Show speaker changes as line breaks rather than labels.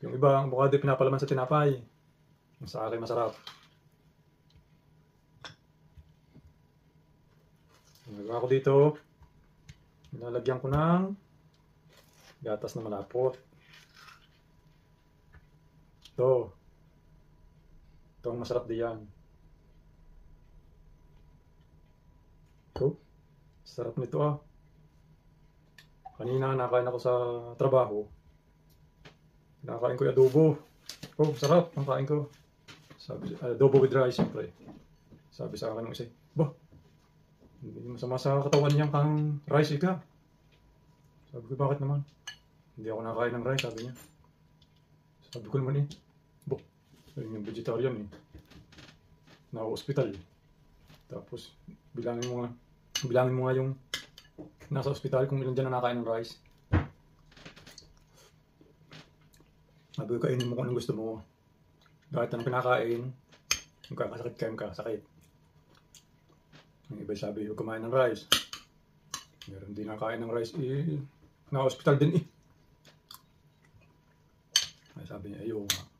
Yung iba, ang avocado pinapalaman sa tinapay. Yung sa akin masarap. Nagawa ko dito, nilalagyan ko ng gatas na malapot. Ito ang masarap diyan. Ito, sarap nito ah. Kanina nakain ako sa trabaho. Nakain ko yung adobo. Oh, sarap ang kain ko. Sabi, adobo with rice, siyempre. Sabi sa akin ng isa, bah, hindi masama sa katawan niyang kang rice ka. Sabi ko, bakit naman? Hindi ako nakain ng rice, sabi niya. Sabi ko naman bah, yung vegetarian na-hospital. Tapos, bilangin mo nga yung nasa ospital kung ilan dyan na nakain ng rice. Sabi ko, kainin mo kung anong gusto mo. Kahit anong pinakain, kung kakasakit kayo, kakasakit. Yung iba sabi, huwag kumain ng rice. Meron din nakain ng rice, na-hospital din Ay, sabi niya, ayaw nga.